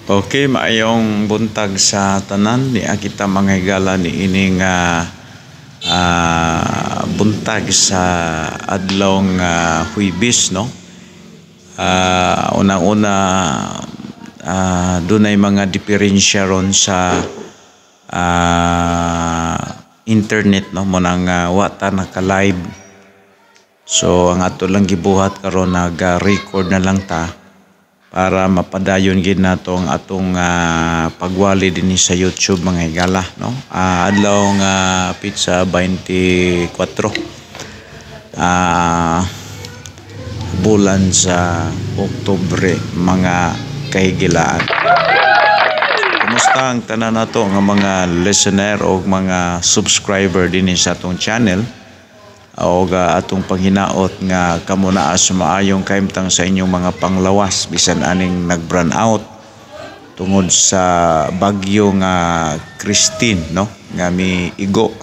Okay, maayong buntag sa tanan ni kita mga higala ni ining buntag sa adlaw nga Huwebes, no. Unang-una, dunay mga diferensya ron sa internet, no, mo nang wata naka-live. So ang ato lang gibuhat karon nag-record na lang ta para mapadayon gid nato ang atong pagwali dinhi sa YouTube mga higala, no. Adlaw nga pizza 24 bulan sa Oktubre mga kahigilaan. Kumusta ang tanan nato nga mga listener o mga subscriber dinhi sa atong channel? O atong panghinaot nga kamo naa sumaayong kaimtang sa inyong mga panglawas bisan aning nag-brand out tungod sa bagyo nga Christine, no, nga miigo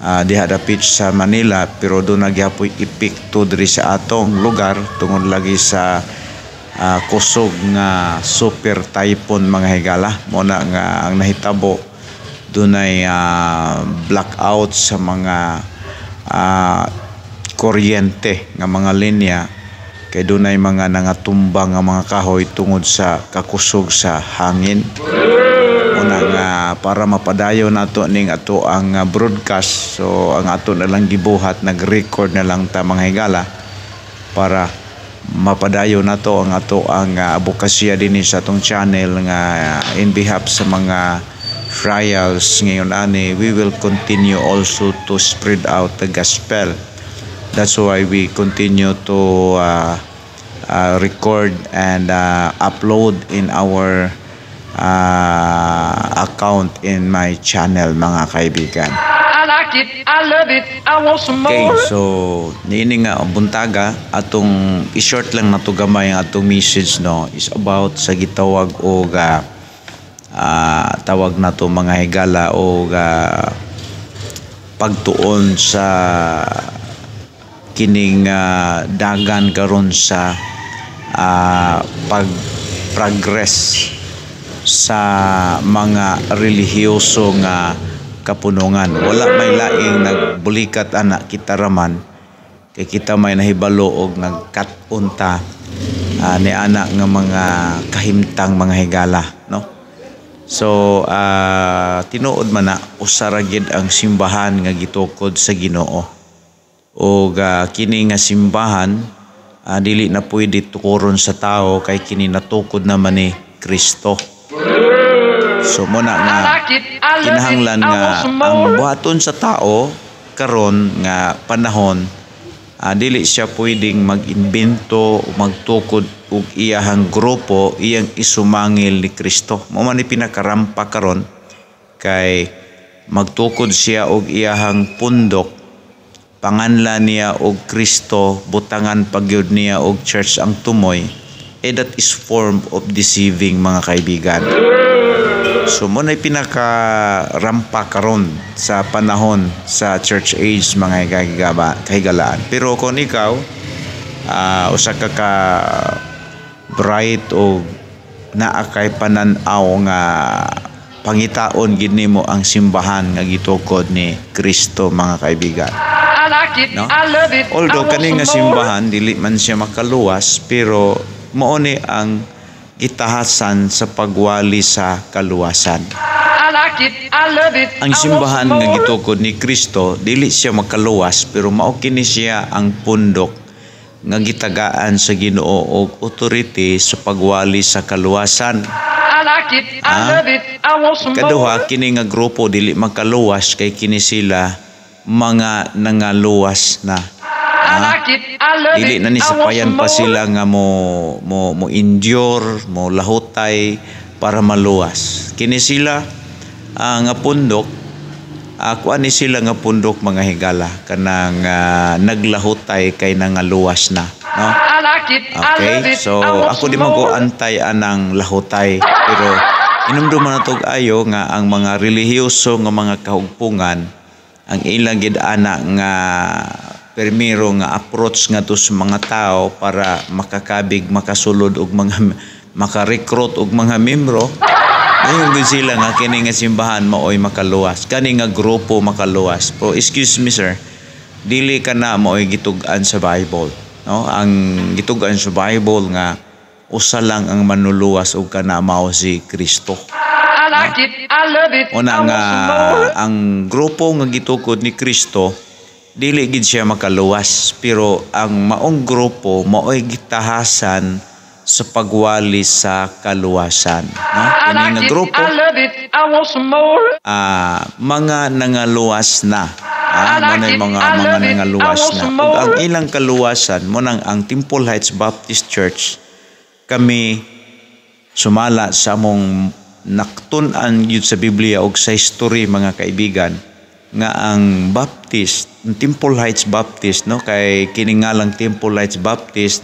diha dapit sa Manila, pero doon nagyapoy epekto diri sa atong lugar tungod lagi sa kusog nga super typhoon mga higala. Mo na nga ang nahitabo dunay blackout sa mga kuryente nga mga linya, kay dunay mga nangatumba nga mga kahoy tungod sa kakusog sa hangin. Una nga para mapadayon nato ning ato ang broadcast, so ang ato na lang gibuhat, nag-record na lang ta mga higala para mapadayon nato ang ato ang advokasya dinhi sa atong channel nga in behalf sa mga trials ngayon ani. We will continue also to spread out the gospel. That's why we continue to record and upload in our account in my channel mga kaibigan. I like it, I love it, I want some more. Okay, so niini nga buntaga atong i-short lang nato gamay ang atong message, no, is about sa gitawag og tawag na to mga higala o pagtuon sa kining dagan karon sa pag-progress sa mga relihiyoso nga kapunungan. Wala may laing nagbulikat anak kita raman, kay kita may nahibalo og nagkat-unta ni anak nga mga kahimtang mga higala, no. So tinuod man na usara gid ang simbahan nga gitukod sa Ginoo, o kini nga simbahan dili na pwede tukuron sa tao kay kini natukod naman ni Kristo. So mo na nga kinahanglan nga ang buhaton sa tao karon nga panahon, dili siya pwedeng mag-imbento o magtukod og iyahang grupo, iyang isumangil ni Kristo. Mao man ni pinakarampa karon, kay magtukod siya og iyahang pundok, panganlan niya og Kristo, butangan pagyud niya og church ang tumoy. That is form of deceiving mga kaibigan. So mo na pinakarampa karon sa panahon sa church age mga kahigalaan. Pero kung ikaw usa ka bright o naa kay pananaw nga pangitaon gid nimo ang simbahan nga gitukod ni Kristo mga kaibigan. I like it, No? I love it, Although I want kani nga some more. simbahan dili man siya makaluwas, pero mao ni ang gitahasan sa pagwali sa kaluwasan. I like it, I love it, Ang I want simbahan some nga more. gitukod ni Kristo dili siya makaluwas, pero mao kini siya ang pundok nga gitagaan sa Ginoo og authority sa pagwali sa kaluwasan. I like it, I love it, I want some more. Kaduha, kini nga grupo dili makaluwas kay kini sila mga nangaluwas na. I like it, I love Dili it, na ni I want sapayan some pa more. sila nga mo endure, mo lahutay para maluwas. Kini sila nga pundok, kuan ni sila nga pundok mga higala kanang naglahutay kay nangaluwas na, no? I like it, I Okay, love it, so I want ako some di man ko more. antay anang lahutay, pero inumduman na tog ayo nga ang mga relihiyoso nga mga kahugpungan ang ilang gid ana nga permiro nga approach nga to sa mga tao para makakabig makasulod og mga maka-recruit og mga membro. Ngayon gud sila nga kini nga simbahan maoy makaluwas, kani nga grupo makaluwas. Pero excuse me sir, dili ka na maoy gitug-an sa Bible, no? Ang gitug-an sa Bible nga usa lang ang manluluwas og kana mao si Kristo. I like it, I love it, I Una want nga some more. ang grupo nga gitukod ni Kristo dili gid siya makaluwas, pero ang maong grupo maoy gitahasan sa pagwali sa kaluwasan, no? I Kini nga like it, grupo I love it, I want some more. mga nangaluwas na. like it, Mga I love it, nangaluwas I want na. some Ug more. ang ilang kaluwasan mo nang ang Temple Heights Baptist Church, kami sumala sa among naktun-an yun sa Biblia o sa history mga kaibigan nga ang Baptist, ang Temple Heights Baptist, no, kay kiningalang Temple Heights Baptist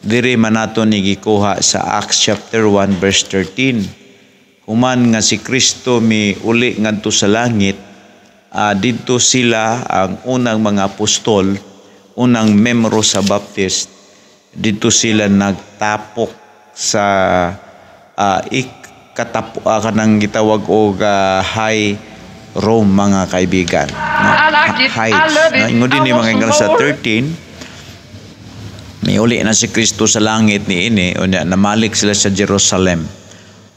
diri man nato ni gikuha sa Acts chapter 1 verse 13. Human nga si Kristo mi uli ngadto sa langit, didto sila ang unang mga apostol, unang membro sa Baptist, dito sila nagtapok sa kanang gitawag og High Rome mga kaibigan, no? I like it, I Heights, love no? it, Ingon din I ni want mga some sa more. 13 may uli na si Kristo sa langit ni ini o namalik sila sa Jerusalem.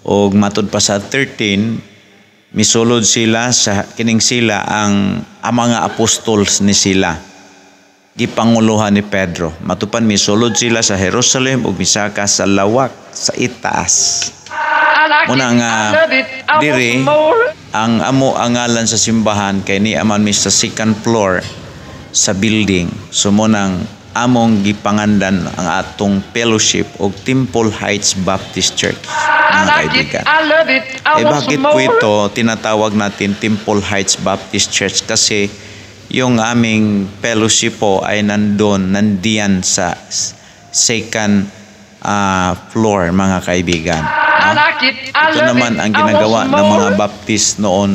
O matod pa sa 13 misulod sila sa kining sila ang mga apostols ni sila gipanguluhan ni Pedro. Matupan misulod sila sa Jerusalem ug misaka sa lawak sa itaas. I like Muna it, nga I love it, I want diri some more. ang amo angalan sa simbahan kay ni aman mi sa second floor sa building. So munang among gipangandan ang atong fellowship og Temple Heights Baptist Church I mga like it, kaibigan. I love it, I want Bakit some po more. ito tinatawag natin Temple Heights Baptist Church? Kasi yung aming fellowship po ay nandiyan sa second floor mga kaibigan. I like it, I Ito love naman it, ang I want ginagawa some ng more. mga Baptist noon.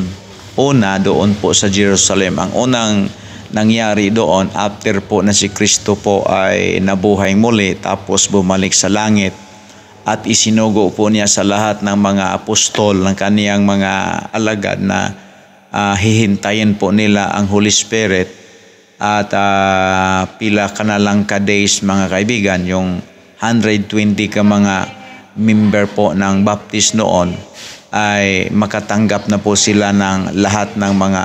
Una doon po sa Jerusalem. Ang unang nangyari doon after po na si Kristo po ay nabuhay muli tapos bumalik sa langit at isinugo po niya sa lahat ng mga apostol ng kaniyang mga alagad na hihintayin po nila ang Holy Spirit at pila ka na lang ka days mga kaibigan, yung 120 ka mga member po ng Baptist noon ay makatanggap na po sila ng lahat ng mga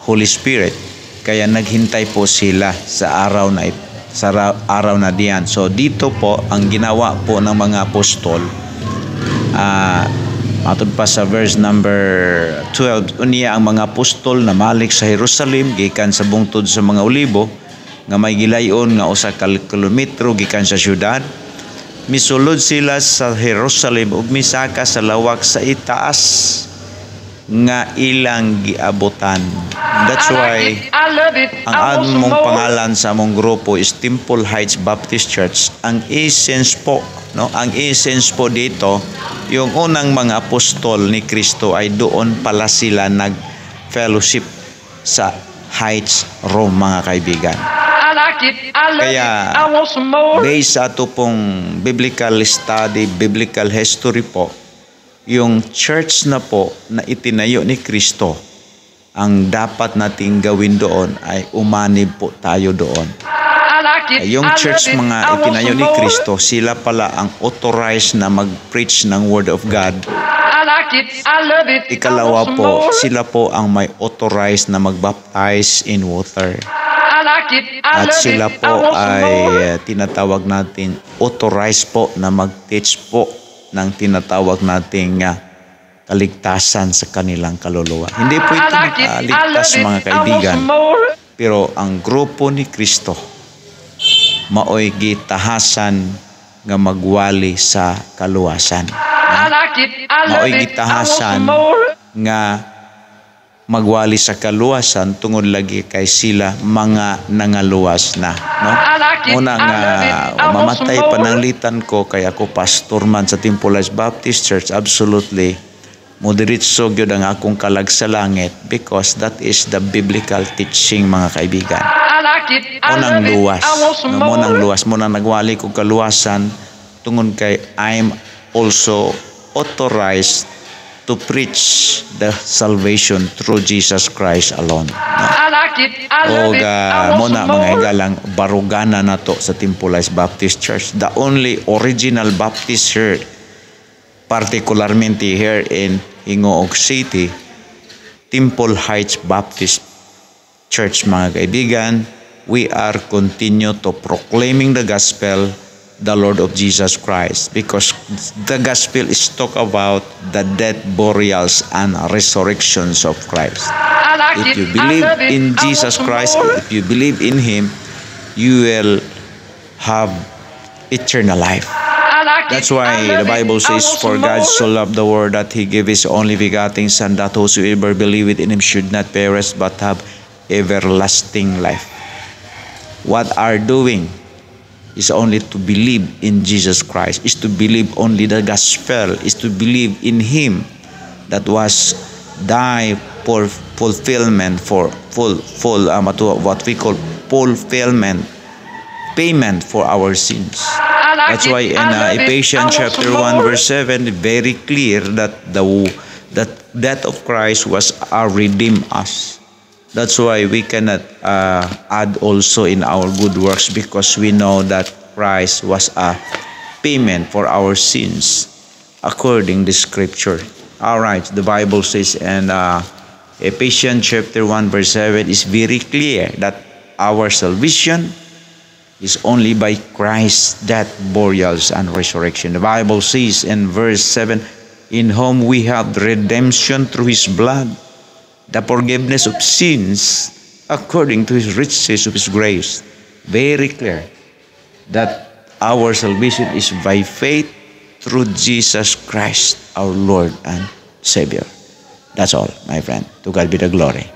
Holy Spirit. Kaya naghintay po sila sa araw na diyan. So dito po ang ginawa po ng mga apostol, matod pa sa verse number 12, unya ang mga apostol na malik sa Jerusalem gikan sa bungtod sa mga olibo nga may gilayon nga usa ka kilometro gikan sa syudad. Misulod sila sa Jerusalem ug misaka sa lawak sa itaas nga ilang giabutan. That's I like why it, I love it, I ang want some among more. pangalan sa among grupo is Temple Heights Baptist Church. Ang essence po, no? Ang essence po dito, yung unang mga apostol ni Kristo ay doon pala sila nag-fellowship sa Heights, Rome mga kaibigan. I like it, I love Kaya, it, I want some more. Based sa ato pong biblical study, biblical history po, yung church na po na itinayo ni Kristo, ang dapat nating gawin doon ay umanib po tayo doon. I like it, Yung I church love it, mga I want itinayo some ni more. Kristo, sila pala ang authorized na mag-preach ng Word of God. I like it, I love it, Ikalawa I want some po, more. sila po ang may authorized na mag-baptize in water. I like it, I At love sila it, I po want some more. ay tinatawag natin authorized po na mag-teach po ng tinatawag nating kaligtasan sa kanilang kaluluwa. Hindi po ito I like it, I makaligtas love it, mga I want kaibigan. some more. Pero ang grupo ni Kristo maoy gitahasan nga magwali sa kaluwasan. I like it, I love Maoy it, I want gitahasan some more. nga magwali sa kaluwasan tungod lagi kay sila mga nangaluwas na, no? I like it, Una I nga love it, I want mamatay some more. pananglitan ko kay ako pastor man sa Temple Heights Baptist Church, absolutely moderitso gyud ang akong kalag sa langit because that is the biblical teaching mga kaibigan. I like it, I Munang love it, luwas, I want some no, munang more. luwas, munang nagwali ko kaluwasan tungod kay I'm also authorized to preach the salvation through Jesus Christ alone. No? I like it. I O love it. I mo want na some mga more. igalang barugana na to sa Timpulay's Baptist Church. The only original Baptist church, particularmente here in Hingoog City, Temple Heights Baptist Church, mga kaibigan. We are continue to proclaiming the gospel, the Lord of Jesus Christ, because the gospel is talk about the death, burials, and resurrections of Christ. I like If it. you I believe love it. in I want Jesus some Christ, more. if you believe in Him, you will have eternal life. I like it. That's why I love the Bible it. I says, want "For some God more. so loved the world that He gave His only begotten Son, that whosoever believeth in Him should not perish but have everlasting life." What are doing is only to believe in Jesus Christ, is to believe only the gospel, is to believe in Him that was die for fulfillment, for what we call fulfillment, payment for our sins. I like That's it. why in I love it. Ephesians I want chapter some 1 more. verse 7, very clear that the death of Christ was redeem us. That's why we cannot add also in our good works, because we know that Christ was a payment for our sins according to Scripture. All right, the Bible says in Ephesians chapter 1 verse 7 is very clear that our salvation is only by Christ's death, burials, and resurrection. The Bible says in verse 7, "In whom we have redemption through His blood, the forgiveness of sins according to His riches of His grace." Very clear that our salvation is by faith through Jesus Christ, our Lord and Savior. That's all, my friend. To God be the glory.